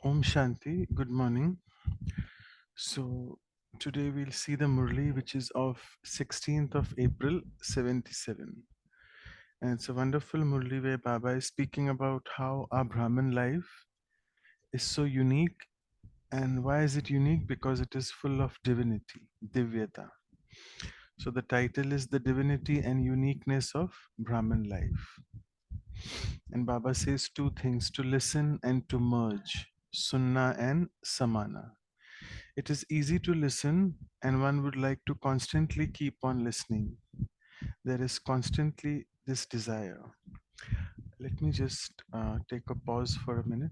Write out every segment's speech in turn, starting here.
Om Shanti, good morning. So today we'll see the Murli, which is of 16th of April 77. And it's a wonderful Murli where Baba is speaking about how our Brahman life is so unique. And why is it unique? Because it is full of divinity, Divyata. So the title is The Divinity and Uniqueness of Brahman Life. And Baba says two things: to listen and to merge, Sunna and Samana. It is easy to listen, and one would like to constantly keep on listening. There is constantly this desire. Let me just take a pause for a minute.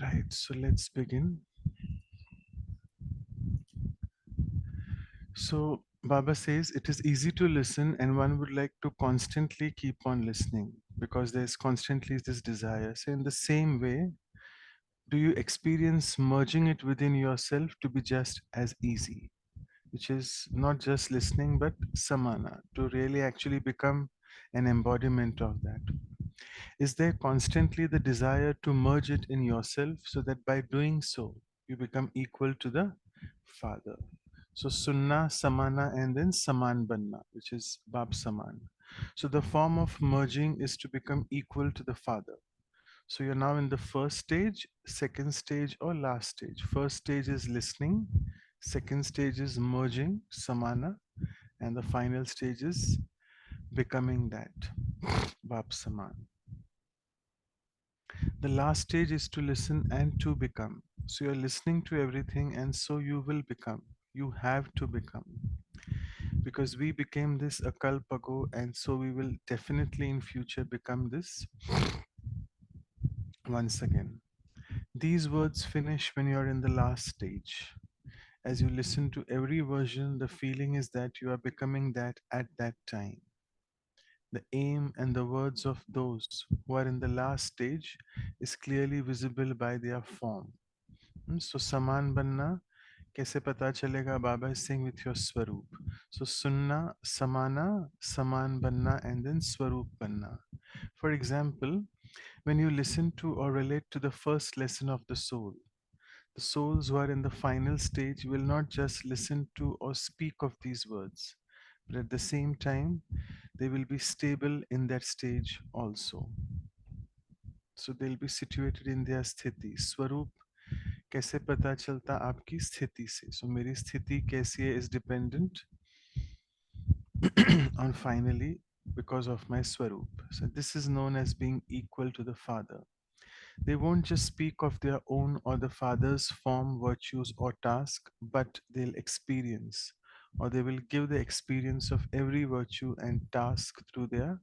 Right, so let's begin. So, Baba says it is easy to listen, and one would like to constantly keep on listening because there's constantly this desire. So, in the same way, do you experience merging it within yourself to be just as easy? Which is not just listening but samana, to really actually become an embodiment of that. Is there constantly the desire to merge it in yourself so that by doing so you become equal to the Father? So sunna, samana, and then saman banna, which is bab saman. So the form of merging is to become equal to the Father. So you're now in the first stage, second stage, or last stage. First stage is listening, second stage is merging, samana, and the final stage is becoming that, bab saman. The last stage is to listen and to become. So you're listening to everything, and so you will become. You have to become. Because we became this a kalp ago, and so we will definitely in future become this once again. These words finish when you're in the last stage. As you listen to every version, the feeling is that you are becoming that at that time. The aim and the words of those who are in the last stage is clearly visible by their form. So, Saman Banna, kaise pata chalega? Baba is saying with your Swarup. So, Sunna, Samana, Saman Banna, and then Swarup Banna. For example, when you listen to or relate to the first lesson of the soul, the souls who are in the final stage will not just listen to or speak of these words, but at the same time, they will be stable in that stage also. So they'll be situated in their sthiti. Swarup कैसे पता चलता आपकी स्थिति से? So मेरी स्थिति कैसी है is dependent on finally because of my swarup. So this is known as being equal to the Father. They won't just speak of their own or the Father's form, virtues, or task, but they'll experience or they will give the experience of every virtue and task through their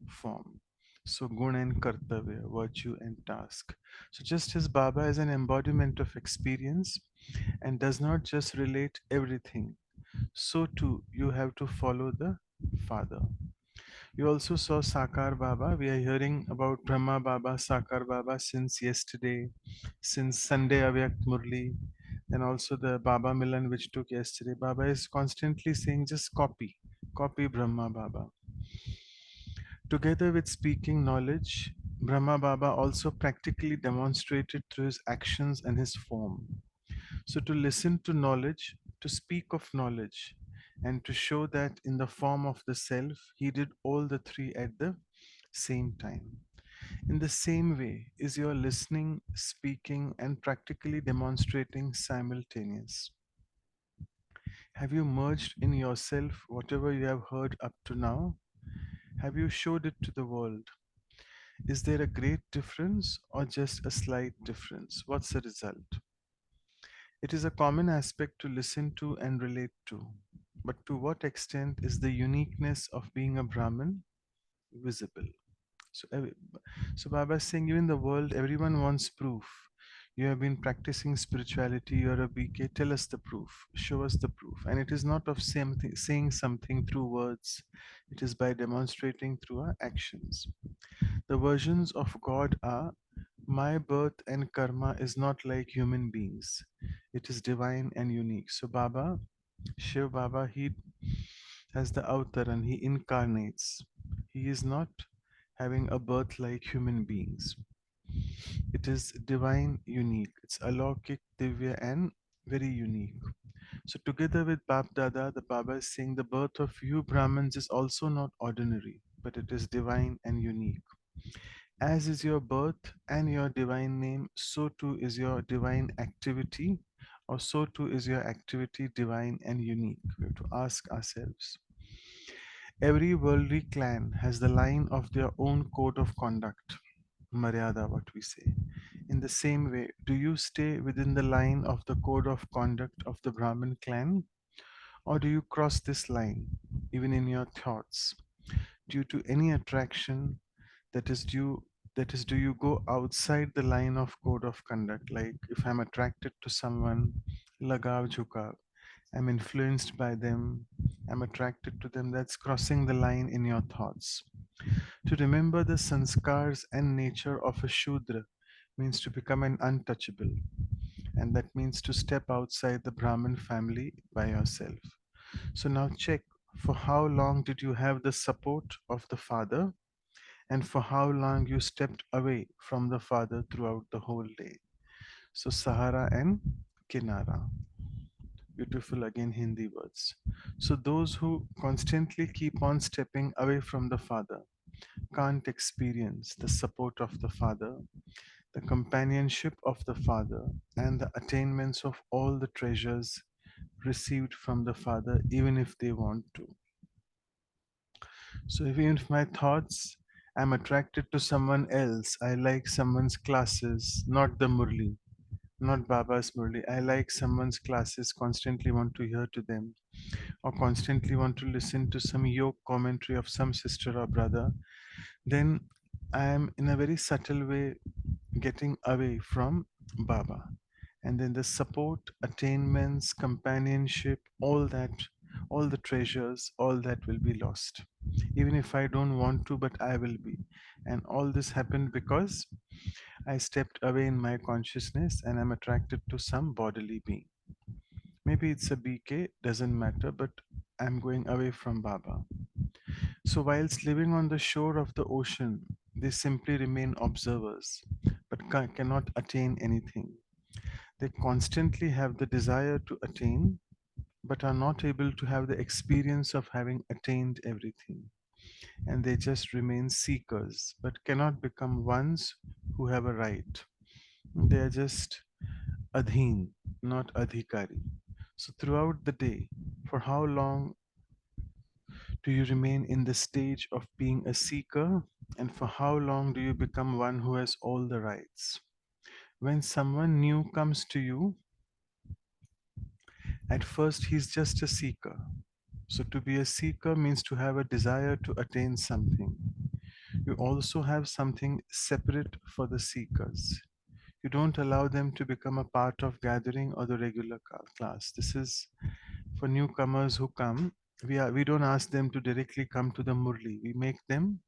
form. So, gun and kartavya, virtue and task. So, just as Baba is an embodiment of experience and does not just relate everything, so too you have to follow the Father. You also saw Sakar Baba. We are hearing about Brahma Baba, Sakar Baba since yesterday, since Sunday Avyak Murli, and also the Baba Milan which took yesterday. Baba is constantly saying just copy, copy Brahma Baba. Together with speaking knowledge, Brahma Baba also practically demonstrated through his actions and his form. So, to listen to knowledge, to speak of knowledge, and to show that in the form of the self, he did all the three at the same time. In the same way, is your listening, speaking, and practically demonstrating simultaneous? Have you merged in yourself whatever you have heard up to now? Have you showed it to the world? Is there a great difference or just a slight difference? What's the result? It is a common aspect to listen to and relate to. But to what extent is the uniqueness of being a Brahmin visible? So, so Baba is saying, you in the world, everyone wants proof. You have been practicing spirituality, you're a BK, tell us the proof, show us the proof. And it is not of saying something through words, it is by demonstrating through our actions. The versions of God are: my birth and karma is not like human beings, it is divine and unique. So, Baba, Shiv Baba, he has the Avtaran, he incarnates. He is not having a birth like human beings. It is divine, unique. It's alokik, divya, and very unique. So, together with Bab Dada, the Baba is saying the birth of you Brahmins is also not ordinary, but it is divine and unique. As is your birth and your divine name, so too is your divine activity, or so too is your activity divine and unique. We have to ask ourselves. Every worldly clan has the line of their own code of conduct, Maryada, what we say. In the same way, do you stay within the line of the code of conduct of the Brahmin clan, or do you cross this line, even in your thoughts, due to any attraction that is due? That is, do you go outside the line of code of conduct? Like if I'm attracted to someone, lagav jhukav, I'm influenced by them, I'm attracted to them, that's crossing the line in your thoughts. To remember the sanskars and nature of a Shudra means to become an untouchable, and that means to step outside the Brahmin family by yourself. So now check, for how long did you have the support of the father, and for how long you stepped away from the father throughout the whole day. So Sahara and Kinara. Beautiful again Hindi words. So those who constantly keep on stepping away from the father can't experience the support of the father, the companionship of the father, and the attainments of all the treasures received from the father, even if they want to. So even if my thoughts, I'm attracted to someone else, I like someone's classes, not the Murli, not Baba's Murli. I like someone's classes, constantly want to hear to them, or constantly want to listen to some yoga commentary of some sister or brother, then I am in a very subtle way getting away from Baba. And then the support, attainments, companionship, all that, all the treasures, all that will be lost. Even if I don't want to, but I will be. And all this happened because I stepped away in my consciousness and I'm attracted to some bodily being. Maybe it's a BK, doesn't matter, but I'm going away from Baba. So, whilst living on the shore of the ocean, they simply remain observers, but cannot attain anything. They constantly have the desire to attain, but are not able to have the experience of having attained everything. And they just remain seekers, but cannot become ones who have a right. They are just adhin, not adhikari. So, throughout the day, for how long do you remain in the stage of being a seeker? And for how long do you become one who has all the rights? When someone new comes to you, at first he's just a seeker. So, to be a seeker means to have a desire to attain something. You also have something separate for the seekers. You don't allow them to become a part of gathering or the regular class. This is for newcomers who come. We don't ask them to directly come to the Murli. We make them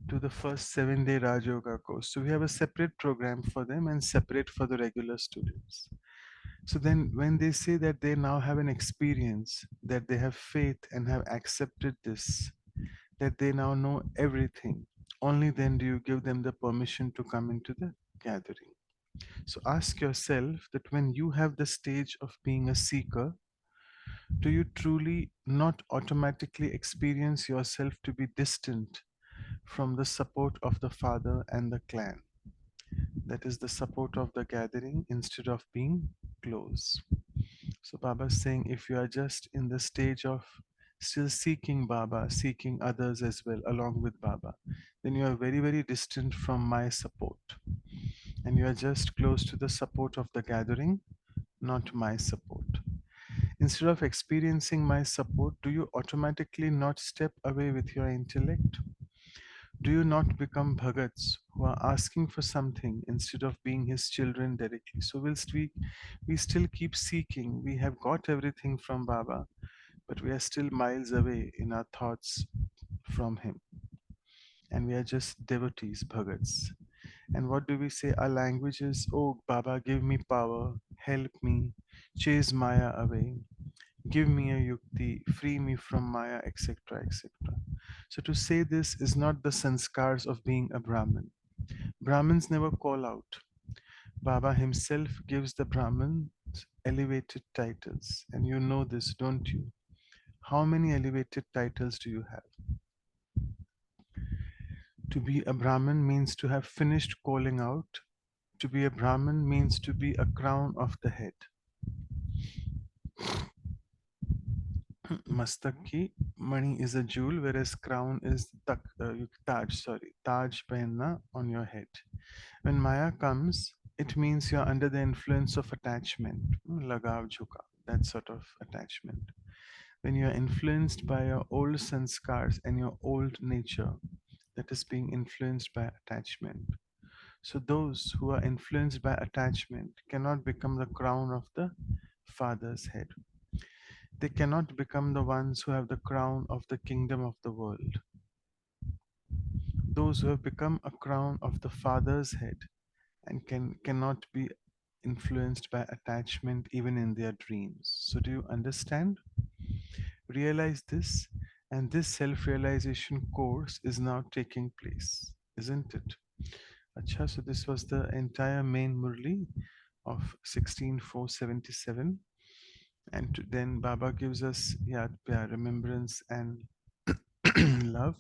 to the first 7-day Rajyoga course. So we have a separate program for them and separate for the regular students. So then, when they say that they now have an experience, that they have faith and have accepted this, that they now know everything, only then do you give them the permission to come into the gathering. So ask yourself that when you have the stage of being a seeker, do you truly not automatically experience yourself to be distant from the support of the father and the clan? That is the support of the gathering instead of being close. So Baba is saying if you are just in the stage of still seeking Baba, seeking others as well along with Baba, then you are very, very distant from my support. And you are just close to the support of the gathering, not my support. Instead of experiencing my support, do you automatically not step away with your intellect? Do you not become bhagats who are asking for something instead of being his children directly? So whilst we still keep seeking, we have got everything from Baba, but we are still miles away in our thoughts from him. And we are just devotees, bhagats. And what do we say? Our language is, oh Baba, give me power, help me, chase Maya away, give me a yukti, free me from Maya, etc. etc. So to say this is not the sanskars of being a Brahmin. Brahmins never call out. Baba himself gives the Brahmins elevated titles. And you know this, don't you? How many elevated titles do you have? To be a Brahmin means to have finished calling out. To be a Brahmin means to be a crown of the head. Mastak ki mani is a jewel, whereas crown is taj pehenna on your head. When Maya comes, it means you're under the influence of attachment, lagav jhuka, that sort of attachment. When you're influenced by your old sanskars and your old nature, that is being influenced by attachment. So those who are influenced by attachment cannot become the crown of the Father's head. They cannot become the ones who have the crown of the kingdom of the world. Those who have become a crown of the Father's head and cannot be influenced by attachment even in their dreams. So do you understand? Realize this, and this self-realization course is now taking place, isn't it? Acha, so this was the entire main Murli of 16477, and then Baba gives us Yad Pyar, remembrance and love,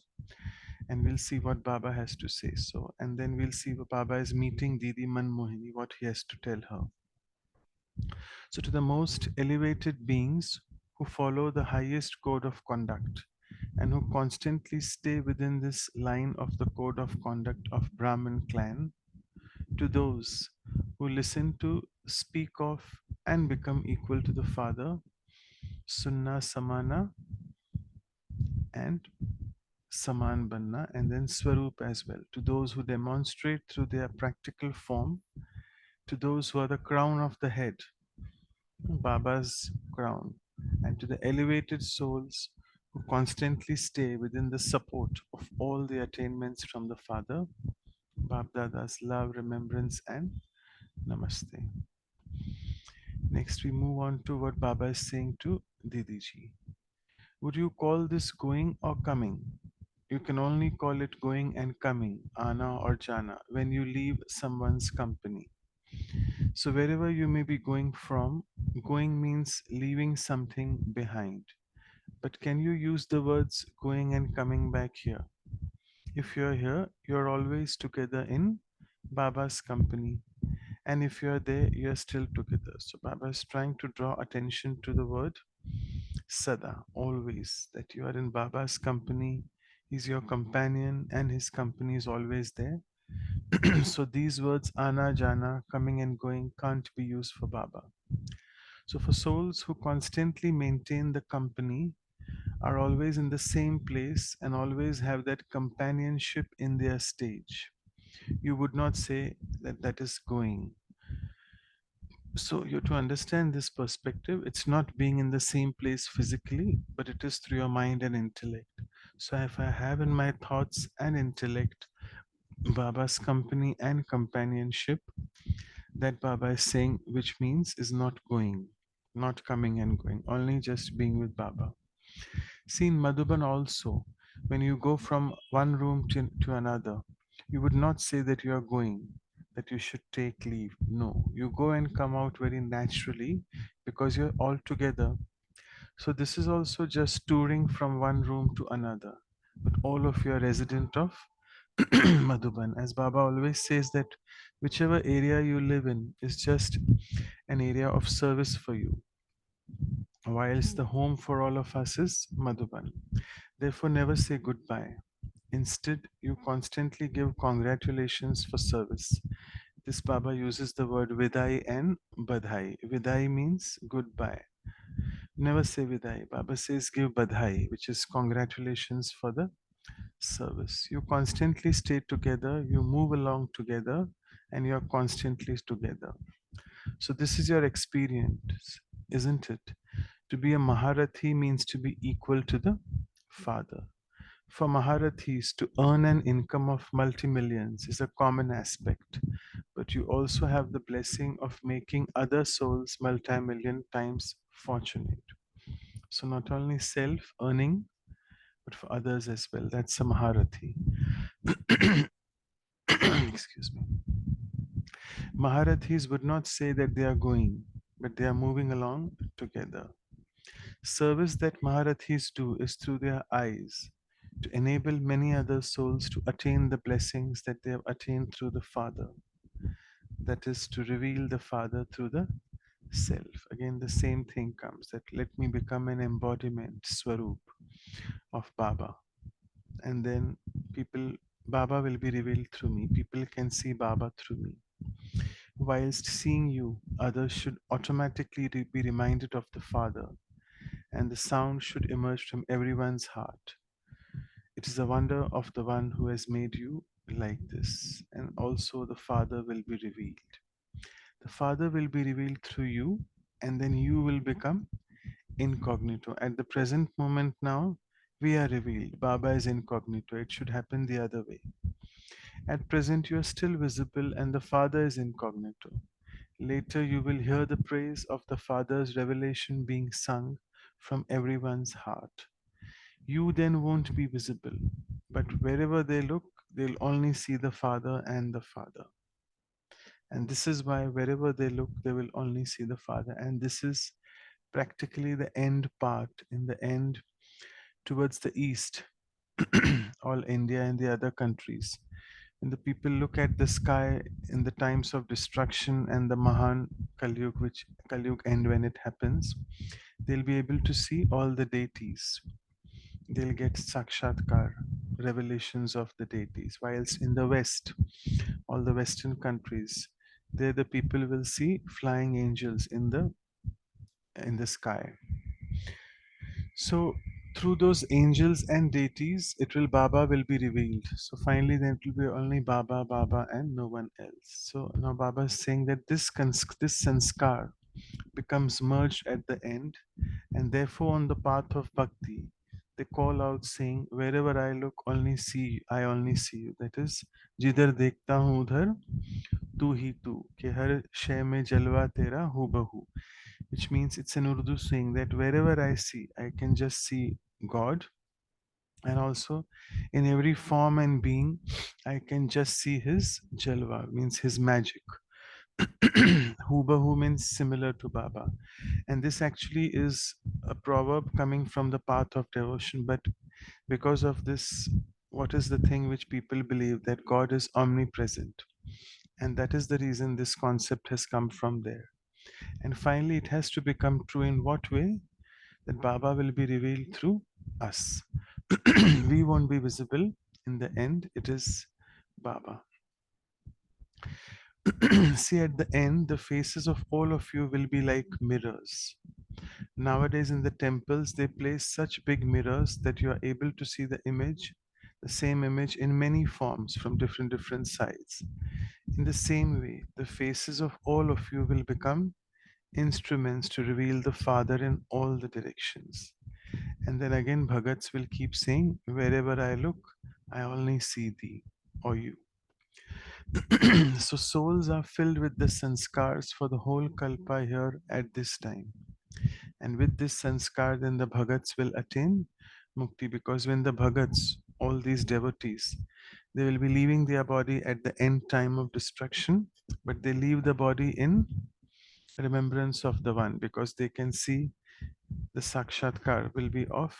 and we'll see what Baba has to say. So, and then we'll see what Baba is meeting Didi Manmohini, what he has to tell her. So, to the most elevated beings who follow the highest code of conduct and who constantly stay within this line of the code of conduct of Brahmin clan, to those who listen to, speak of, and become equal to the Father, Sunna Samana and Saman Banna, and then Swarup as well, to those who demonstrate through their practical form, to those who are the crown of the head, Baba's crown, and to the elevated souls who constantly stay within the support of all the attainments from the Father, Babdada's love, remembrance, and Namaste. Next, we move on to what Baba is saying to Didiji. Would you call this going or coming? You can only call it going and coming, ana or jana, when you leave someone's company. So, wherever you may be going from, going means leaving something behind. But can you use the words going and coming back here? If you're here, you're always together in Baba's company. And if you're there, you're still together. So, Baba is trying to draw attention to the word Sada, always, that you are in Baba's company. He's your companion, and his company is always there. So these words, ana, jana, coming and going, can't be used for Baba. So for souls who constantly maintain the company, are always in the same place, and always have that companionship in their stage, you would not say that that is going. So you to understand this perspective, it's not being in the same place physically, but it is through your mind and intellect. So if I have in my thoughts and intellect Baba's company and companionship, that Baba is saying, which means is not going, not coming and going, only just being with Baba. See, in Madhuban also, when you go from one room to another, you would not say that you are going, that you should take leave. No, you go and come out very naturally because you're all together. So, this is also just touring from one room to another. But all of you are resident of Madhuban. As Baba always says, that whichever area you live in is just an area of service for you, whilst the home for all of us is Madhuban. Therefore, never say goodbye. Instead, you constantly give congratulations for service. This Baba uses the word vidai and badhai. Vidai means goodbye. Never say vidai. Baba says give badhai, which is congratulations for the Service. You constantly stay together, you move along together, and you're constantly together. So, this is your experience, isn't it? To be a Maharathi means to be equal to the Father. For Maharathis, to earn an income of multi-millions is a common aspect, but you also have the blessing of making other souls multi-million times fortunate. So, not only self earning, but for others as well. That's a Maharathi. Excuse me. Maharathis would not say that they are going, but they are moving along together. Service that Maharathis do is through their eyes to enable many other souls to attain the blessings that they have attained through the Father. That is to reveal the Father through the self. Again, the same thing comes that let me become an embodiment, Swarup of Baba. And then people, Baba will be revealed through me. People can see Baba through me. Whilst seeing you, others should automatically be reminded of the Father, and the sound should emerge from everyone's heart. It is a wonder of the one who has made you like this, and also the Father will be revealed. The Father will be revealed through you, and then you will become incognito. At the present moment now, we are revealed. Baba is incognito. It should happen the other way. At present, you are still visible, and the Father is incognito. Later, you will hear the praise of the Father's revelation being sung from everyone's heart. You then won't be visible, but wherever they look, they'll only see the Father and the Father. And this is why wherever they look, they will only see the Father. And this is practically the end part. In the end, towards the east, all India and the other countries, when the people look at the sky in the times of destruction and the Mahan Kalyug, which Kalyug end when it happens, they'll be able to see all the deities. They'll get sakshatkar, revelations of the deities. Whilst in the West, all the Western countries, there the people will see flying angels in the sky. So through those angels and deities, it will Baba will be revealed. So finally, then it will be only Baba, Baba, and no one else. So now Baba is saying that this sanskar becomes merged at the end, and therefore on the path of bhakti, they call out saying, "Wherever I look, only see I only see you." That is, "Jidhar dekhta hu udhar tu hi tu, ke har shay mein jalwa tera hu bahu," which means it's an Urdu saying that wherever I see, I can just see God, and also in every form and being, I can just see His Jalwa, means His magic. Hubahu means similar to Baba. And this actually is a proverb coming from the path of devotion, but because of this, what is the thing which people believe that God is omnipresent? And that is the reason this concept has come from there. And finally, it has to become true in what way? That Baba will be revealed through us. We won't be visible. In the end, it is Baba. See, at the end, the faces of all of you will be like mirrors. Nowadays, in the temples, they place such big mirrors that you are able to see the image, the same image in many forms from different sides. In the same way, the faces of all of you will become instruments to reveal the Father in all the directions. And then again, Bhagats will keep saying, "Wherever I look, I only see thee," or you. So souls are filled with the sanskars for the whole kalpa here at this time. And with this sanskar, then the Bhagats will attain mukti, because when the Bhagats, all these devotees, they will be leaving their body at the end time of destruction, but they leave the body in remembrance of the one, because they can see the sakshatkar will be of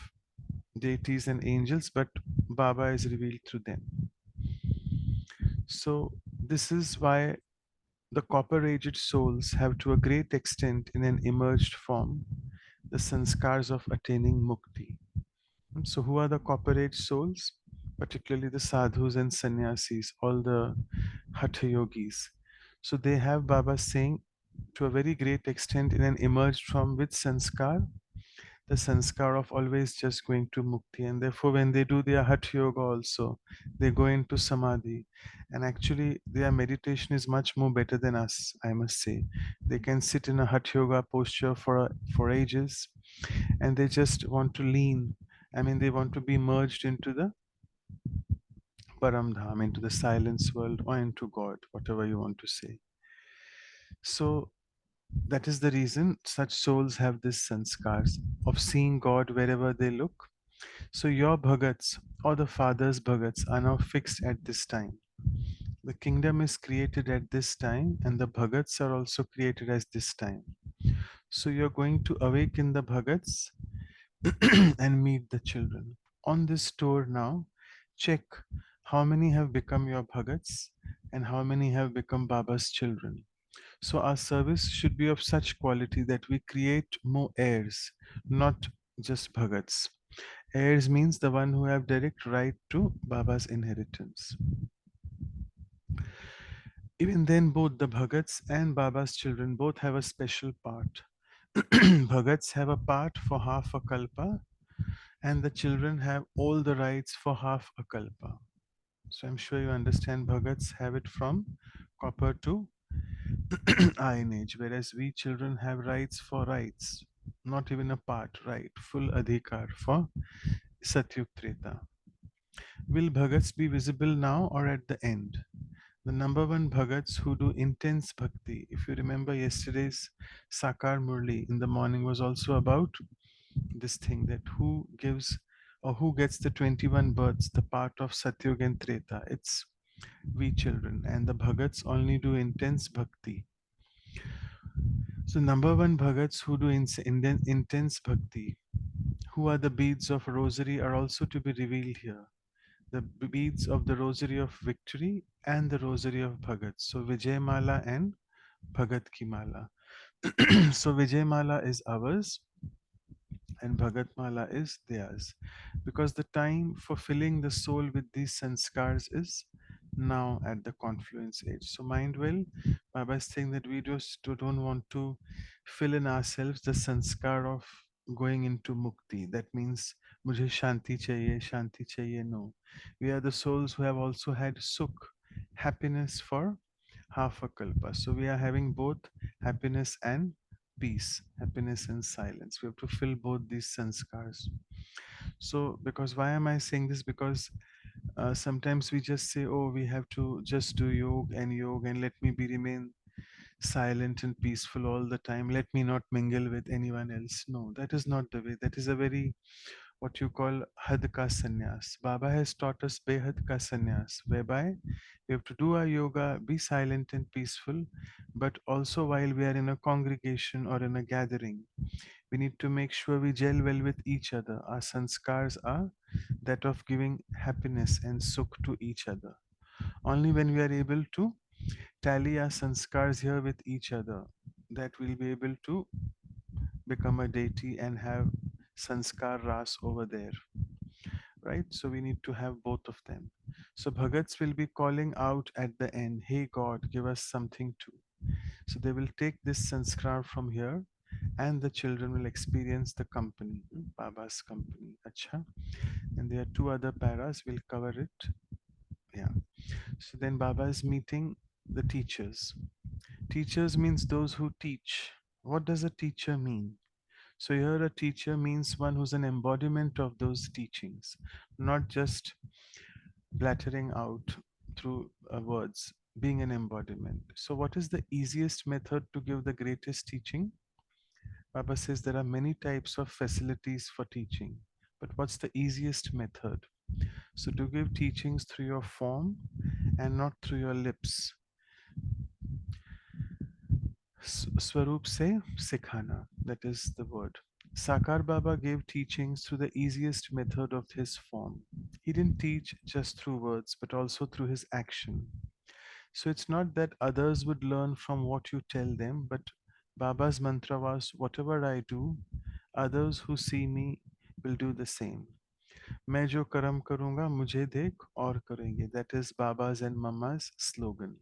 deities and angels, but Baba is revealed through them. So, this is why the copper aged souls have, to a great extent, in an emerged form, the sanskars of attaining mukti. So, who are the copper aged souls? Particularly the sadhus and sannyasis, all the hatha yogis. So, they have Baba saying, to a very great extent, in an emerged form with sanskar, the sanskar of always just going to mukti, and therefore when they do their hatha yoga also, they go into samadhi. And actually their meditation is much more better than us, I must say. They can sit in a hatha yoga posture for ages, and they just want to lean, I mean they want to be merged into the paramdham, into the silence world, or into God, whatever you want to say. So that is the reason such souls have this sanskars of seeing God wherever they look. So your bhagats or the father's bhagats are now fixed at this time. The kingdom is created at this time, and the bhagats are also created at this time. So you're going to awaken the bhagats and meet the children. On this tour now, check how many have become your bhagats and how many have become Baba's children. So our service should be of such quality that we create more heirs, not just bhagats. Heirs means the one who have direct right to Baba's inheritance. Even then, both the bhagats and Baba's children both have a special part. Bhagats have a part for half a kalpa, and the children have all the rights for half a kalpa. So I'm sure you understand bhagats have it from copper to iron age, whereas we children have rights, not even a part, right, full adhikar for Satyug Treta. Will bhagats be visible now or at the end? The number one bhagats who do intense bhakti. If you remember yesterday's Sakar Murli in the morning was also about this thing, that who gives or who gets the 21 births, the part of Satyug and Treta. It's we children, and the bhagats only do intense bhakti. So number one bhagats who do intense bhakti, who are the beads of rosary, are also to be revealed here. The beads of the rosary of victory and the rosary of bhagats. So Vijay Mala and Bhagat Ki Mala. So Vijay Mala is ours and Bhagat Mala is theirs. Because the time for filling the soul with these sanskars is now at the confluence age. So mind well, Baba is saying that we just don't want to fill in ourselves the sanskar of going into mukti. That means mujhe shanti chahiye. No. We are the souls who have also had sukh, happiness for half a kalpa. So we are having both happiness and peace, happiness and silence. We have to fill both these sanskars. So, because why am I saying this? Because sometimes we just say, oh, we have to just do yoga, and let me be remain silent and peaceful all the time. Let me not mingle with anyone else. No, that is not the way. That is a very what you call had ka sannyas. Baba has taught us behad ka sannyas, whereby we have to do our yoga, be silent and peaceful, but also while we are in a congregation or in a gathering, we need to make sure we gel well with each other. Our sanskars are that of giving happiness and sukh to each other. Only when we are able to tally our sanskars here with each other, that we'll be able to become a deity and have sanskar ras over there, right? So we need to have both of them. So bhagats will be calling out at the end, hey God, give us something too. So they will take this sanskar from here, and the children will experience the company, Baba's company. Acha. And there are two other paras, we'll cover it. Yeah. So then Baba is meeting the teachers. Teachers means those who teach. What does a teacher mean? So here a teacher means one who's an embodiment of those teachings, not just blattering out through words, being an embodiment. So what is the easiest method to give the greatest teaching? Baba says there are many types of facilities for teaching, but what's the easiest method? So to give teachings through your form and not through your lips. Swarup se sikhana, that is the word. Sakar Baba gave teachings through the easiest method of his form. He didn't teach just through words, but also through his action. So it's not that others would learn from what you tell them, but Baba's mantra was whatever I do, others who see me will do the same. मैं जो कर्म करूंगा मुझे देख और करेंगे. That is Baba's and Mama's slogan.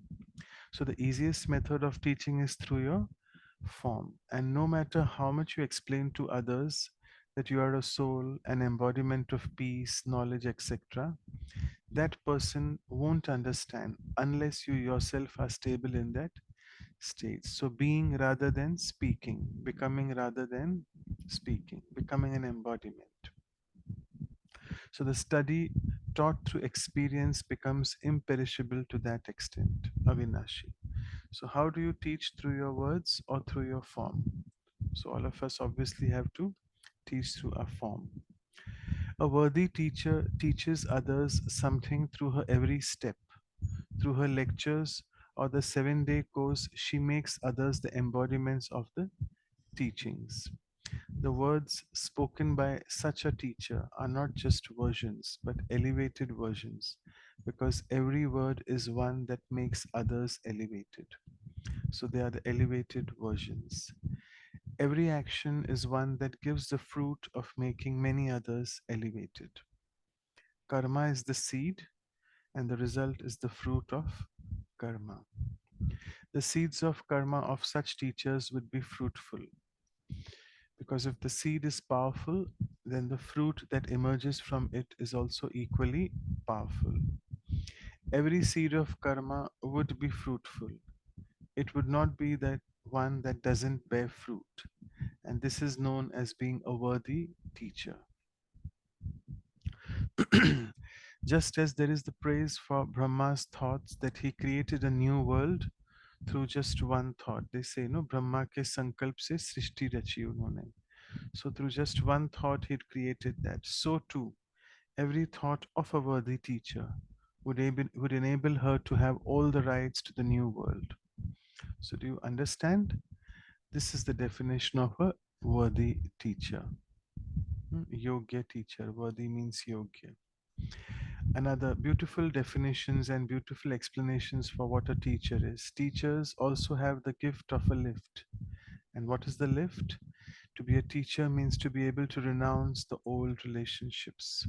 So the easiest method of teaching is through your form. And no matter how much you explain to others, that you are a soul, an embodiment of peace, knowledge, etc., that person won't understand unless you yourself are stable in that state. So, being rather than speaking, becoming rather than speaking, becoming an embodiment. So, the study taught through experience becomes imperishable to that extent, Avinashi. So, how do you teach through your words or through your form? So, all of us obviously have to teach through a form. A worthy teacher teaches others something through her every step. Through her lectures or the 7 day course, she makes others the embodiments of the teachings. The words spoken by such a teacher are not just versions, but elevated versions, because every word is one that makes others elevated. So they are the elevated versions. Every action is one that gives the fruit of making many others elevated. Karma is the seed, and the result is the fruit of karma. The seeds of karma of such teachers would be fruitful, because if the seed is powerful, then the fruit that emerges from it is also equally powerful. Every seed of karma would be fruitful. It would not be that one that doesn't bear fruit, and this is known as being a worthy teacher. Just as there is the praise for Brahma's thoughts that he created a new world through just one thought. They say, no, Brahma ke sankalp se srishti rachi unhone. So through just one thought he created that. So too, every thought of a worthy teacher would enable her to have all the rights to the new world. So do you understand? This is the definition of a worthy teacher. Yogya teacher. Worthy means yogya. Another beautiful definitions and beautiful explanations for what a teacher is. Teachers also have the gift of a lift. And what is the lift? To be a teacher means to be able to renounce the old relationships.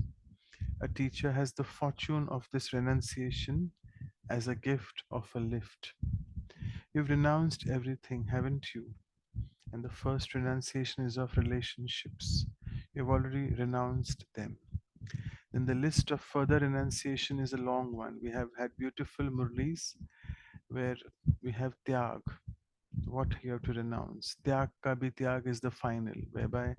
A teacher has the fortune of this renunciation as a gift of a lift. You've renounced everything, haven't you? And the first renunciation is of relationships. You've already renounced them. Then the list of further renunciation is a long one. We have had beautiful murlis where we have tyag, what you have to renounce. Tyag ka bhi tyag is the final, whereby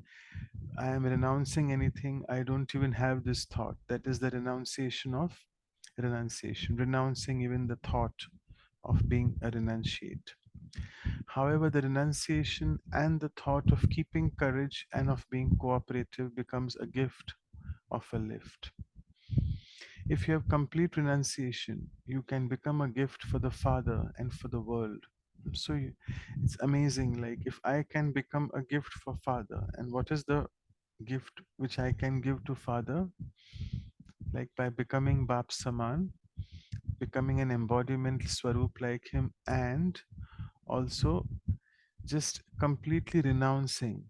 I am renouncing anything, I don't even have this thought. That is the renunciation of renunciation, renouncing even the thought of being a renunciate. However, the renunciation and the thought of keeping courage and of being cooperative becomes a gift of a lift. If you have complete renunciation, you can become a gift for the Father and for the world. So it's amazing. Like, if I can become a gift for Father, and what is the gift which I can give to Father? Like by becoming Bap Saman, becoming an embodiment Swarup like him, and also just completely renouncing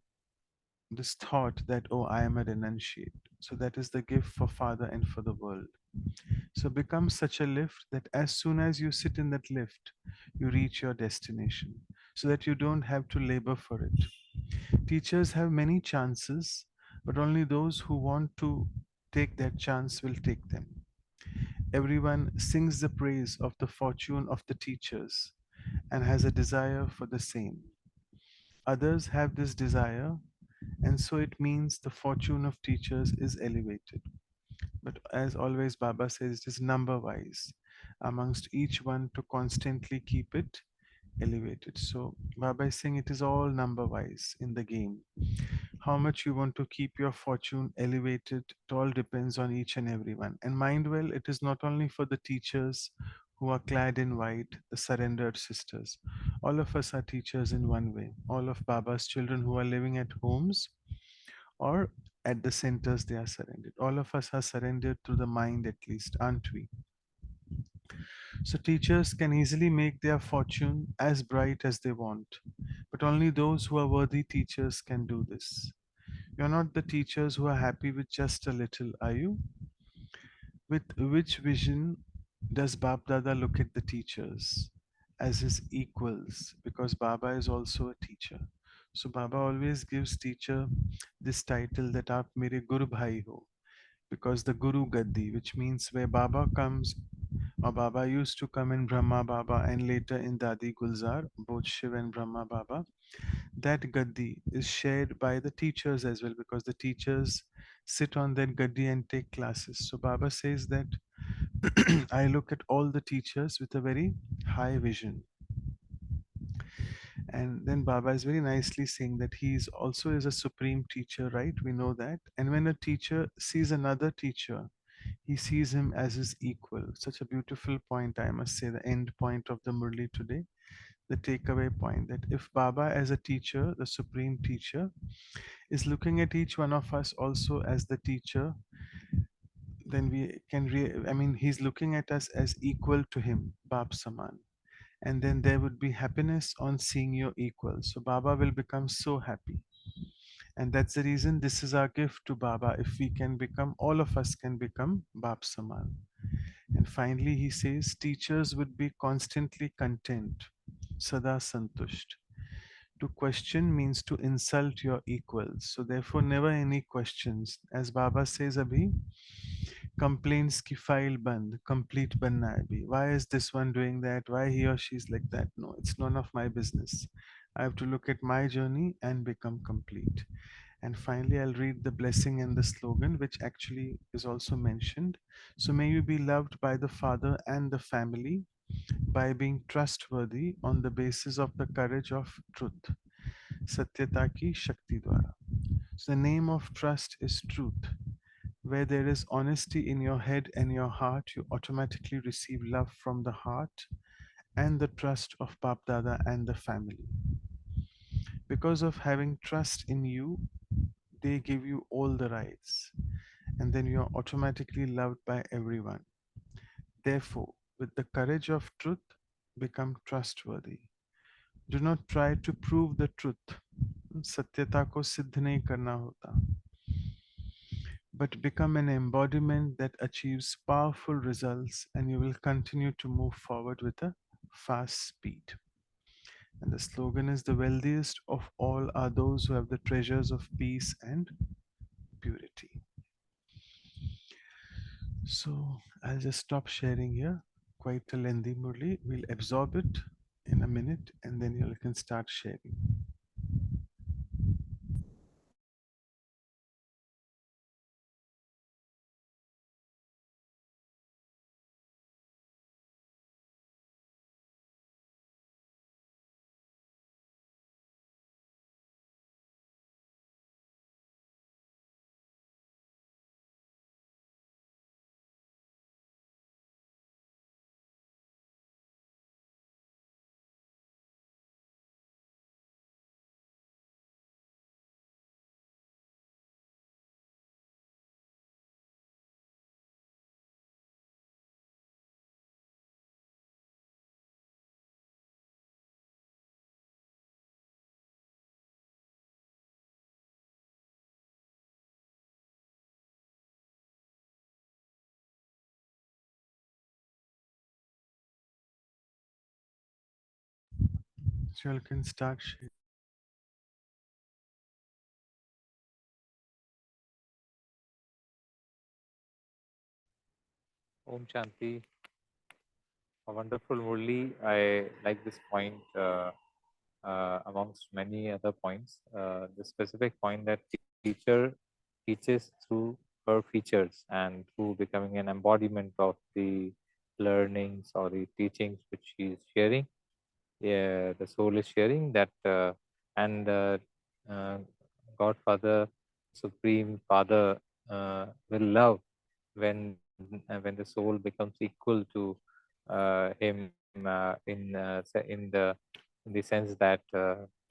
this thought that, oh, I am a renunciate. So that is the gift for Father and for the world. So become such a lift that as soon as you sit in that lift, you reach your destination so that you don't have to labor for it. Teachers have many chances, but only those who want to take that chance will take them. Everyone sings the praise of the fortune of the teachers and has a desire for the same. Others have this desire, and so it means the fortune of teachers is elevated. But as always, Baba says it is number wise amongst each one to constantly keep it elevated. So Baba is saying it is all number wise in the game. How much you want to keep your fortune elevated, it all depends on each and every one. And mind well, it is not only for the teachers who are clad in white, the surrendered sisters. All of us are teachers in one way. All of Baba's children who are living at homes or at the centers, they are surrendered. All of us are surrendered through the mind, at least, aren't we? So teachers can easily make their fortune as bright as they want, but only those who are worthy teachers can do this. You're not the teachers who are happy with just a little, are you? With which vision does Bab Dada look at the teachers? As his equals, because Baba is also a teacher. So Baba always gives teacher this title that aap mere Guru Bhai ho, because the Guru Gaddi, which means where Baba comes, or Baba used to come in Brahma Baba and later in Dadi Gulzar, both Shiv and Brahma Baba, that Gaddi is shared by the teachers as well, because the teachers sit on that Gaddi and take classes. So Baba says that I look at all the teachers with a very high vision. And then Baba is very nicely saying that he is also is a supreme teacher, right? We know that. And when a teacher sees another teacher, he sees him as his equal. Such a beautiful point, I must say, the end point of the Murli today, the takeaway point, that if Baba as a teacher, the supreme teacher, is looking at each one of us also as the teacher, then we can, I mean, he's looking at us as equal to him, Bab Saman. And then there would be happiness on seeing your equal. So Baba will become so happy. And that's the reason this is our gift to Baba. If we can become, all of us can become Bab Saman. And finally, he says, teachers would be constantly content, Sada Santusht. To question means to insult your equals. So therefore, never any questions. As Baba says, Abhi, complaints ki file band, complete banna hai abhi. Why is this one doing that? Why he or she is like that? No, it's none of my business. I have to look at my journey and become complete. And finally, I'll read the blessing and the slogan, which actually is also mentioned. So may you be loved by the Father and the family by being trustworthy on the basis of the courage of truth. Satyata ki Shakti Dwara. So the name of trust is truth. Where there is honesty in your head and your heart, you automatically receive love from the heart and the trust of Bap Dada and the family. Because of having trust in you, they give you all the rights, and then you are automatically loved by everyone. Therefore, with the courage of truth, become trustworthy. Do not try to prove the truth. सत्यता को सिद्ध नहीं करना होता, but become an embodiment that achieves powerful results, and you will continue to move forward with a fast speed. And the slogan is, the wealthiest of all are those who have the treasures of peace and purity. So I'll just stop sharing here. Quite a lengthy Murli. We'll absorb it in a minute and then you can start sharing. So you can start sharing. Om Shanti, a wonderful Murli. I like this point amongst many other points. The specific point that teacher teaches through her features and through becoming an embodiment of the learnings or the teachings which she is sharing. Yeah, the soul is sharing that, and uh, Godfather, Supreme Father will love when the soul becomes equal to him in the sense that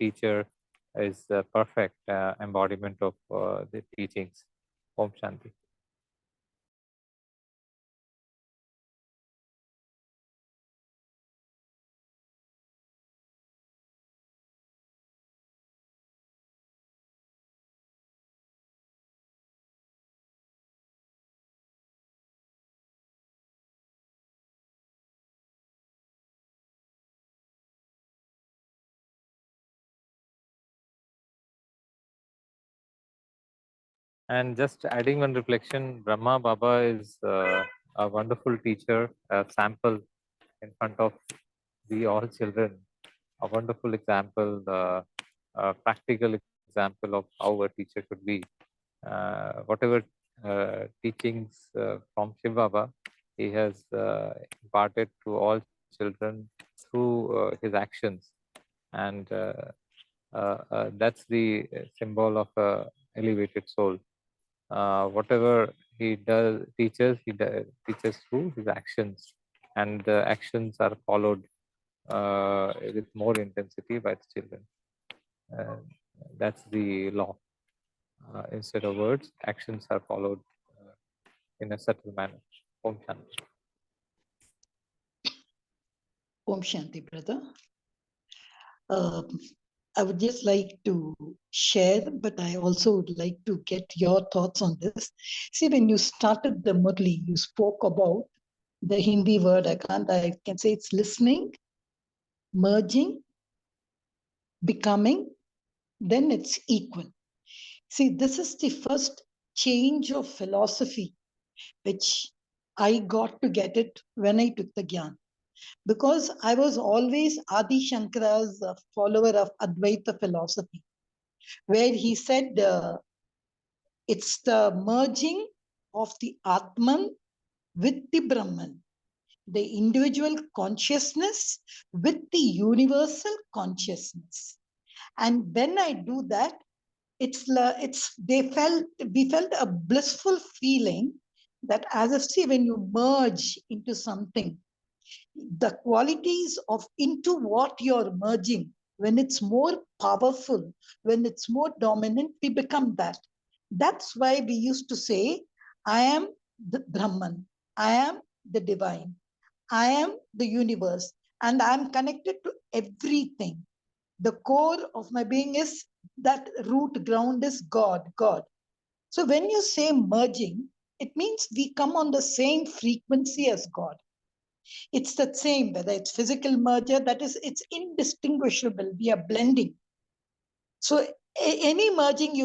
teacher is the perfect embodiment of the teachings. Om Shanti. And just adding one reflection, Brahma Baba is a wonderful teacher, a sample in front of we all children, a wonderful example, a practical example of how a teacher could be. Whatever teachings from Shiv Baba, he has imparted to all children through his actions, and that's the symbol of a elevated soul. Whatever he does teaches through his actions, and the actions are followed with more intensity by the children. Uh, that's the law. Instead of words, actions are followed in a subtle manner. Om Shanti. Om Shanti, brother. I would just like to share, but I also would like to get your thoughts on this. See, when you started the Murli, you spoke about the Hindi word, I can say it's listening, merging, becoming, then it's equal. See, this is the first change of philosophy, which I got to get it when I took the Gyan. Because I was always Adi Shankara's follower of Advaita philosophy, where he said it's the merging of the Atman with the Brahman, the individual consciousness with the universal consciousness. And when I do that, we felt a blissful feeling that as if, see, when you merge into something, the qualities of into what you're merging, when it's more powerful, when it's more dominant, we become that. That's why we used to say, I am the Brahman, I am the divine, I am the universe, and I'm connected to everything. The core of my being is that root ground is God, God. So when you say merging, it means we come on the same frequency as God. It's the same, whether it's physical merger, that is, it's indistinguishable. We are blending. So any merging,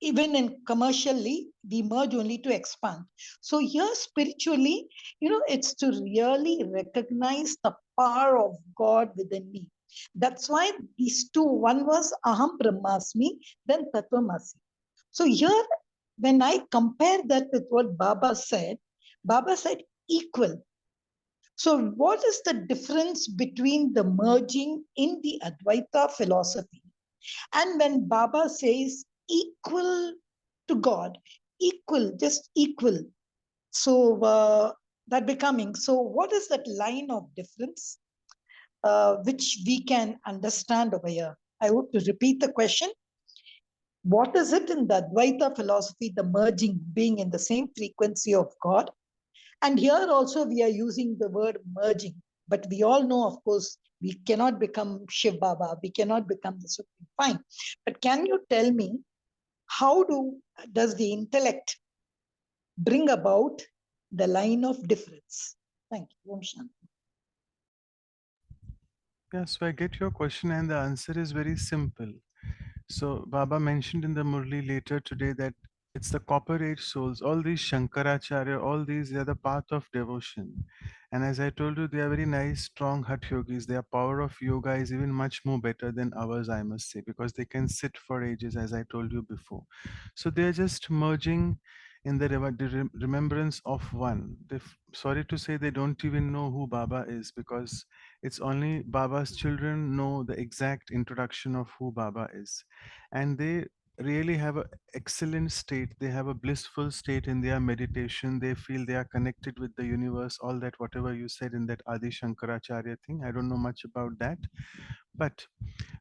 even in commercially, we merge only to expand. So here spiritually, it's to really recognize the power of God within me. That's why these two, one was Aham Brahmasmi, then Tattvamasi. So here, when I compare that with what Baba said equal. So what is the difference between the merging in the Advaita philosophy and when Baba says equal to God, equal, just equal. So that becoming, so what is that line of difference which we can understand over here? I want to repeat the question. What is it in the Advaita philosophy, the merging, being in the same frequency of God? And here also we are using the word merging, but we all know, of course, we cannot become Shiv Baba, we cannot become the Supreme. Fine. But can you tell me, how does the intellect bring about the line of difference? Thank you. Om Shanti. Yeah, so I get your question, and the answer is very simple. So Baba mentioned in the Murli later today that it's the copper age souls, all these Shankaracharya, all these, they are the path of devotion. And as I told you, they are very nice, strong Hatha yogis. Their power of yoga is even much more better than ours, I must say, because they can sit for ages, as I told you before. So they are just merging in the remembrance of one. Sorry to say, they don't even know who Baba is, because it's only Baba's children know the exact introduction of who Baba is. And they really have an excellent state. They have a blissful state in their meditation. They feel they are connected with the universe, all that, whatever you said in that Adi Shankaracharya thing. I don't know much about that. But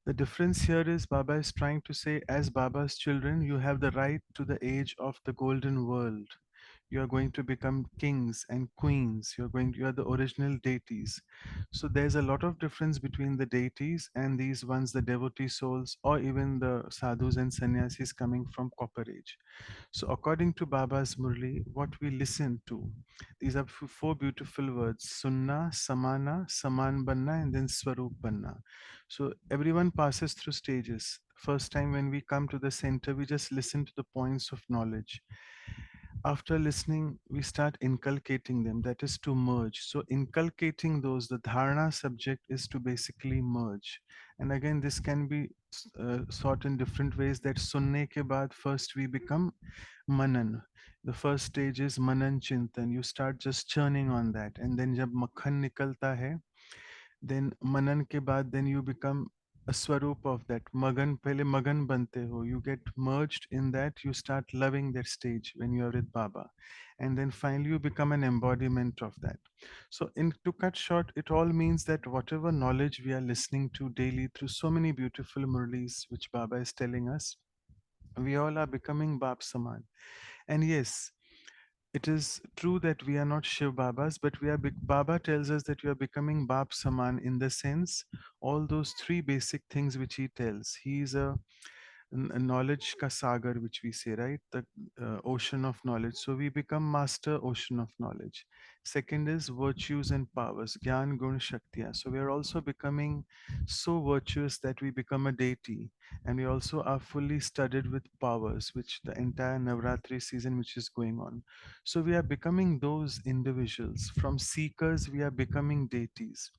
the difference here is Baba is trying to say, as Baba's children, you have the right to the age of the golden world. You are going to become kings and queens. You are the original deities. So there's a lot of difference between the deities and these ones, the devotee souls, or even the sadhus and sannyasis coming from copper age. So according to Baba's Murli, what we listen to, these are four beautiful words: Sunna, Samana, Saman Banna, and then Swarup Banna. So everyone passes through stages. First time when we come to the center, we just listen to the points of knowledge. After listening, we start inculcating them, that is to merge. So inculcating those, the dharana subject is to basically merge. And again, this can be sought in different ways. That sunne ke baad first we become manan. The first stage is manan chintan. You start just churning on that, and then jab makhan nikalta hai, then manan ke baad, then you become a swarup of that. Magan, pehle magan bante ho, you get merged in that. You start loving that stage when you are with Baba, and then finally you become an embodiment of that. So in to cut short, it all means that whatever knowledge we are listening to daily through so many beautiful murlis which Baba is telling us, we all are becoming Bab Saman. And yes, it is true that we are not Shiv Babas, but we are Baba tells us that we are becoming Bab Saman, in the sense all those three basic things which he tells. He is a knowledge ka sagar, which we say, right? The ocean of knowledge. So we become master ocean of knowledge. Second is virtues and powers, Gyan Gun Shaktiya. So we are also becoming so virtuous that we become a deity, and we also are fully studded with powers, which the entire Navratri season which is going on. So we are becoming those individuals. From seekers, we are becoming deities.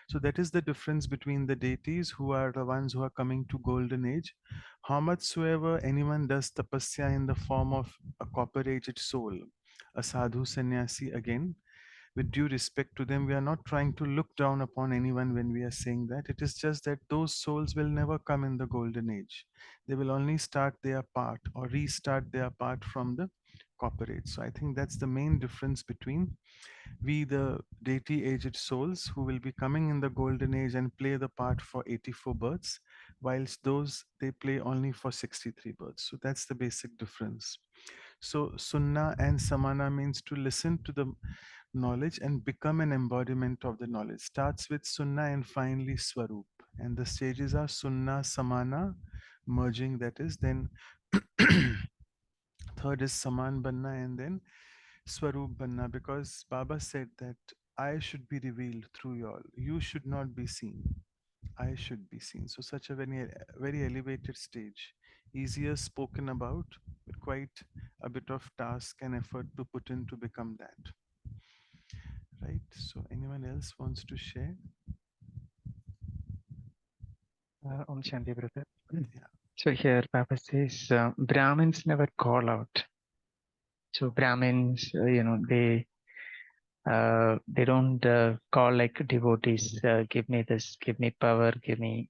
So that is the difference between the deities, who are the ones who are coming to golden age. How much soever anyone does tapasya in the form of a copper-aged soul, a sadhu sannyasi, again, with due respect to them, we are not trying to look down upon anyone when we are saying that. It is just that those souls will never come in the golden age. They will only start their path or restart their path from the copper age. So I think that's the main difference between we, the deity aged souls, who will be coming in the golden age and play the part for 84 births, whilst those they play only for 63 births. So that's the basic difference. So Sunna and Samana means to listen to the knowledge and become an embodiment of the knowledge. Starts with Sunna and finally Swarup. And the stages are Sunna, Samana, merging, that is, then third is Saman Banna, and then Swarup Banna, because Baba said that I should be revealed through you all. You should not be seen. I should be seen. So such a very elevated stage. Easier spoken about, but quite a bit of task and effort to put in to become that. Right? So anyone else wants to share? Om Shanti, brother. Yeah. So here Baba says Brahmins never call out. So Brahmins, they don't call like devotees. Give me this, give me power, give me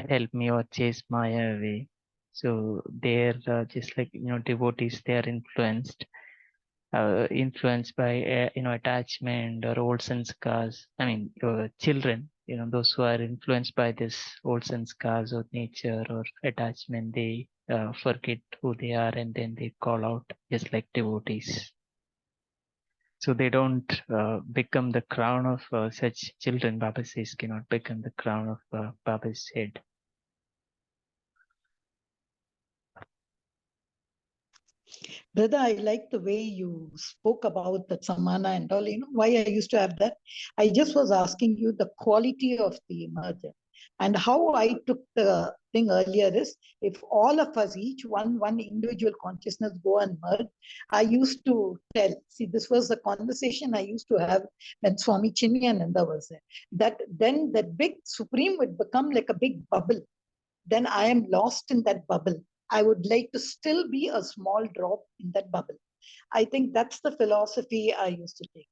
help me or chase Maya away. So they're just like devotees. They are influenced by attachment or old sanskars. I mean, children. Those who are influenced by this old sanskars or nature or attachment, they forget who they are and then they call out just like devotees. So they don't become the crown of such children. Baba says cannot become the crown of Baba's head. Brother, I like the way you spoke about the samana and all. You know why I used to have that? I just was asking you the quality of the merger. And how I took the thing earlier is if all of us, each one individual consciousness go and merge, I used to tell, see, this was the conversation I used to have when Swami Chinmayananda was there. That then that big supreme would become like a big bubble. Then I am lost in that bubble. I would like to still be a small drop in that bubble. I think that's the philosophy I used to take.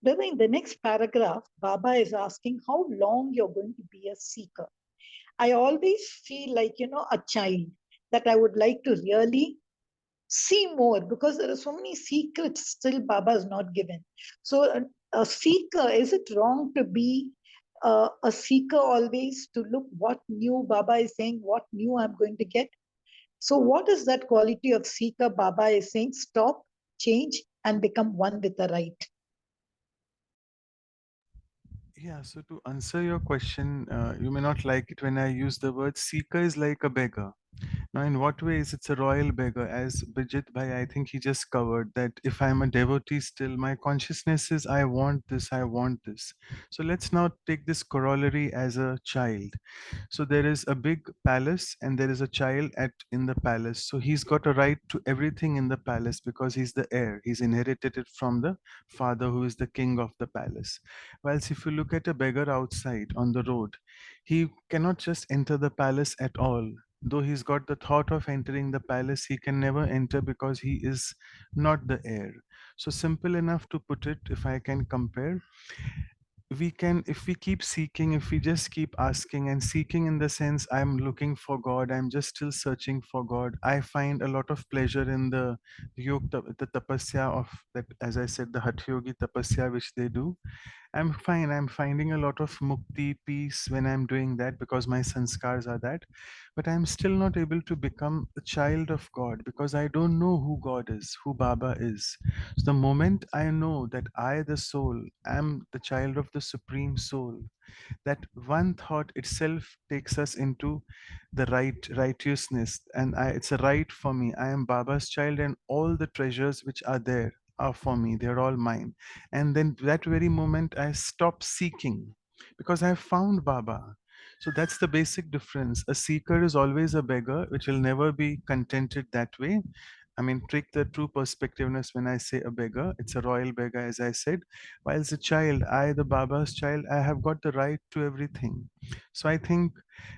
Then in the next paragraph, Baba is asking how long you're going to be a seeker. I always feel like, a child that I would like to really see more because there are so many secrets still Baba has not given. So a seeker, is it wrong to be a seeker always to look what new Baba is saying, what new I'm going to get? So what is that quality of seeker Baba is saying? Stop, change, and become one with the right. Yeah, so to answer your question, you may not like it when I use the word seeker is like a beggar. Now, in what ways it's a royal beggar? As Bijit Bhai, I think he just covered that if I'm a devotee still, my consciousness is I want this, I want this. So let's now take this corollary as a child. So there is a big palace and there is a child at in the palace. So he's got a right to everything in the palace because he's the heir. He's inherited it from the father who is the king of the palace. Whilst if you look at a beggar outside on the road, he cannot just enter the palace at all. Though he's got the thought of entering the palace, he can never enter because he is not the heir. So simple enough to put it, if I can compare, we can, if we keep seeking, if we just keep asking and seeking in the sense I'm looking for God, I'm just still searching for God, I find a lot of pleasure in the the tapasya of that, as I said, the hatha yogi tapasya which they do. I'm fine. I'm finding a lot of mukti, peace when I'm doing that because my sanskars are that. But I'm still not able to become a child of God because I don't know who God is, who Baba is. So the moment I know that I, the soul, am the child of the Supreme Soul, that one thought itself takes us into the righteousness, and it's a right for me. I am Baba's child, and all the treasures which are there are for me. They're all mine. And then that very moment I stop seeking because I have found Baba. So that's the basic difference. A seeker is always a beggar, which will never be contented that way. I mean, take the true perspectiveness when I say a beggar. It's a royal beggar, as I said. While as a child, I, the Baba's child, I have got the right to everything. So I think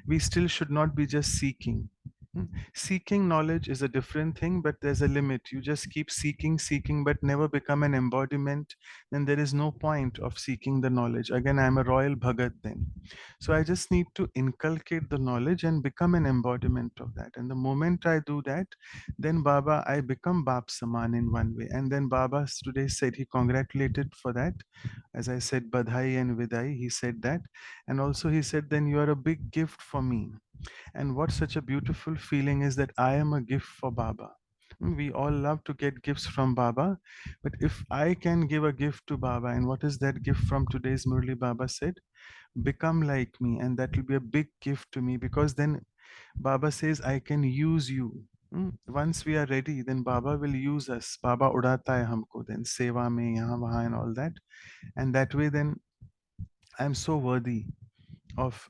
we still should not be just seeking. Hmm. Seeking knowledge is a different thing, but there's a limit. You just keep seeking, seeking, but never become an embodiment, then there is no point of seeking the knowledge. Again, I'm a royal Bhagat then. So I just need to inculcate the knowledge and become an embodiment of that. And the moment I do that, then Baba, I become Bap Saman in one way. And then Baba today said he congratulated for that. As I said, Badhai and Vidai, he said that. And also he said, then you are a big gift for me. And what such a beautiful feeling is that I am a gift for Baba. We all love to get gifts from Baba, but if I can give a gift to Baba, and what is that gift from today's Murli Baba said? Become like me, and that will be a big gift to me because then Baba says, I can use you. Once we are ready, then Baba will use us. Baba udata hai humko, then seva mein, yahan, wahan, and all that. And that way, then I'm so worthy of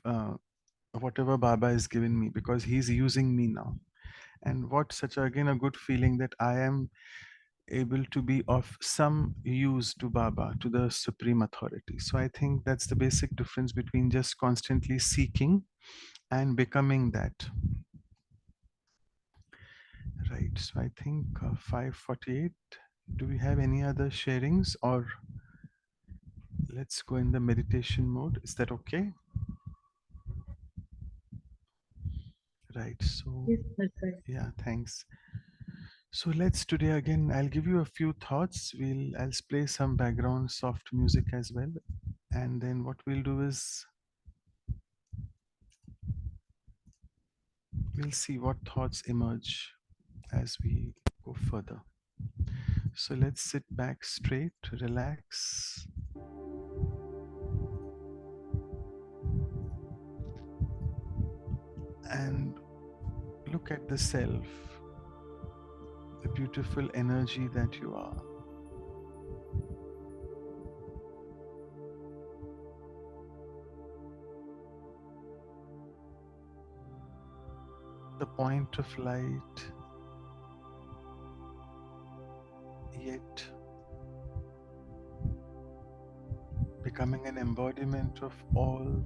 whatever Baba has given me because he's using me now. And what such again a good feeling that I am able to be of some use to Baba, to the supreme authority. So I think that's the basic difference between just constantly seeking and becoming that. Right. So I think 5:48. Do we have any other sharings, or let's go in the meditation mode? Is that okay? Right. So Yes, that's right. yeah, thanks. So let's today again, I'll give you a few thoughts. I'll play some background soft music as well. And then what we'll do is we'll see what thoughts emerge as we go further. So let's sit back straight, relax, and look at the self, the beautiful energy that you are. The point of light, yet becoming an embodiment of all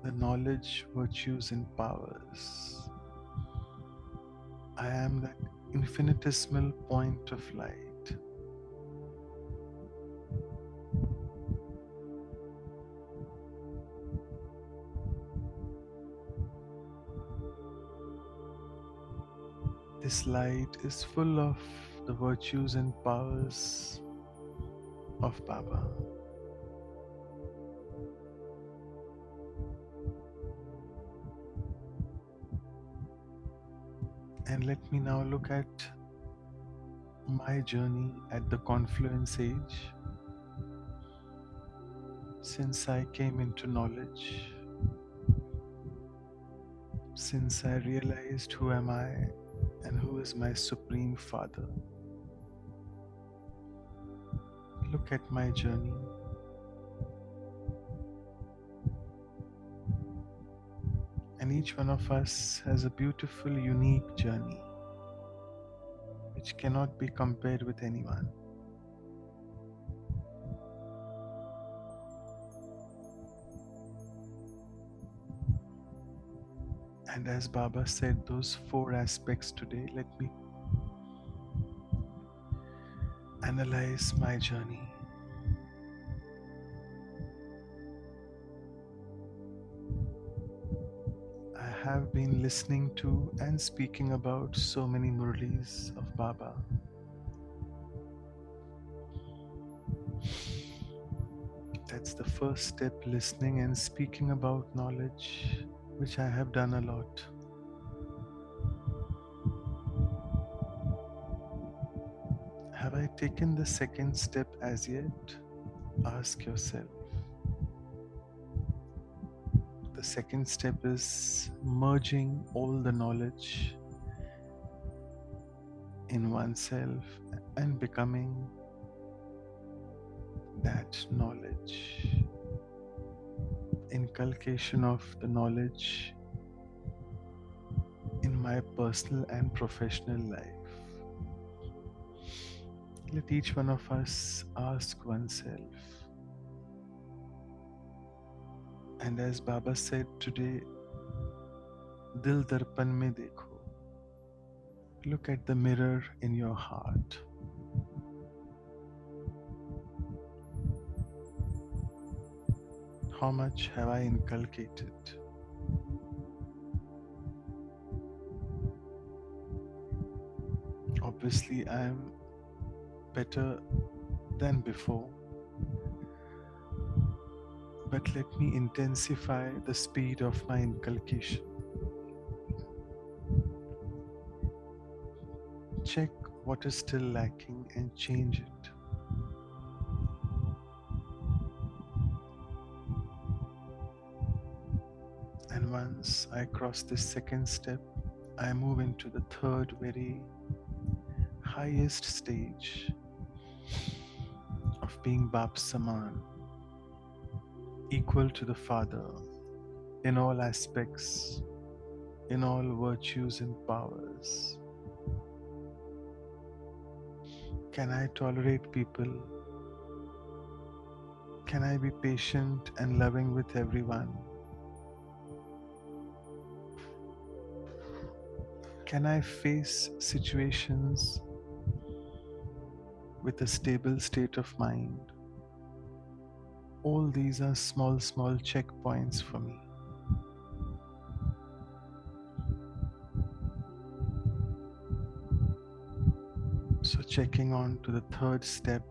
the knowledge, virtues, and powers. I am that infinitesimal point of light. This light is full of the virtues and powers of Baba. And let me now look at my journey at the confluence age, since I came into knowledge, since I realized who am I and who is my Supreme Father. Look at my journey. And each one of us has a beautiful, unique journey which cannot be compared with anyone. And as Baba said, those 4 aspects today, let me analyze my journey. I have been listening to and speaking about so many Murlis of Baba. That's the first step, listening and speaking about knowledge, which I have done a lot. Have I taken the second step as yet? Ask yourself. The second step is merging all the knowledge in oneself and becoming that knowledge. Inculcation of the knowledge in my personal and professional life. Let each one of us ask oneself. And as Baba said today, Dil darpan mein dekho. Look at the mirror in your heart. How much have I inculcated? Obviously, I am better than before, but let me intensify the speed of my inculcation. Check what is still lacking and change it. And once I cross this second step, I move into the third, very highest stage of being Bap Saman, equal to the Father in all aspects, in all virtues and powers. Can I tolerate people? Can I be patient and loving with everyone? Can I face situations with a stable state of mind? All these are small checkpoints for me. So checking on to the third step,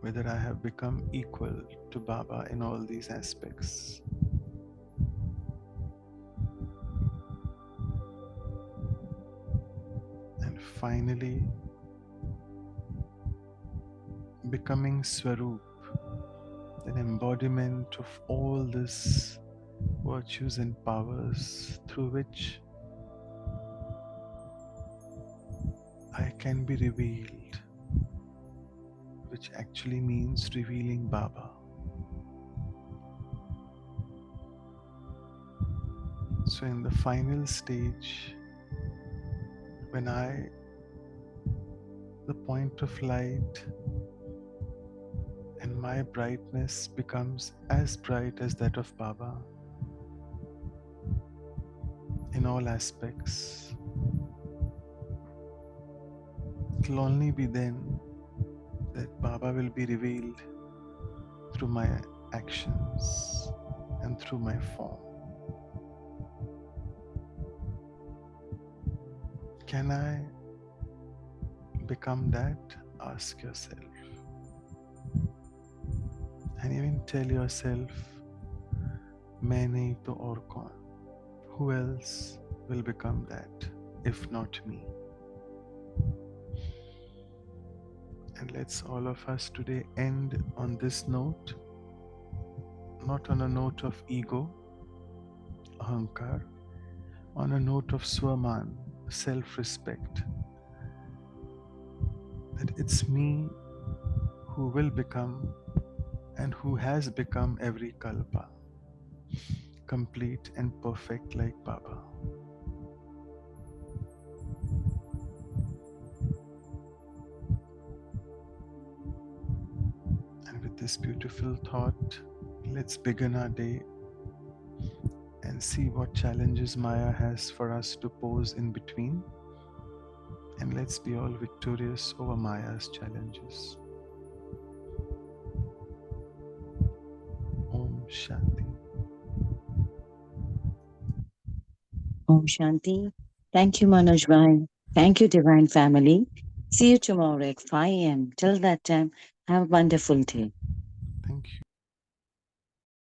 whether I have become equal to Baba in all these aspects. And finally, becoming Swarup, an embodiment of all these virtues and powers through which I can be revealed, which actually means revealing Baba. So in the final stage, when the point of light and my brightness becomes as bright as that of Baba in all aspects, it will only be then that Baba will be revealed through my actions and through my form. Can I become that? Ask yourself. And even tell yourself, main nahi to aur kaun? Who else will become that if not me? And let's all of us today end on this note, not on a note of ego, ahankar, on a note of swaman, self respect, that it's me who will become and who has become every kalpa, complete and perfect like Baba. And with this beautiful thought, let's begin our day and see what challenges Maya has for us to pose in between. And let's be all victorious over Maya's challenges. Om Shanti. Om Shanti. Thank you, Manoj Bhai. Thank you, Divine Family. See you tomorrow at 5 a.m. Till that time, have a wonderful day.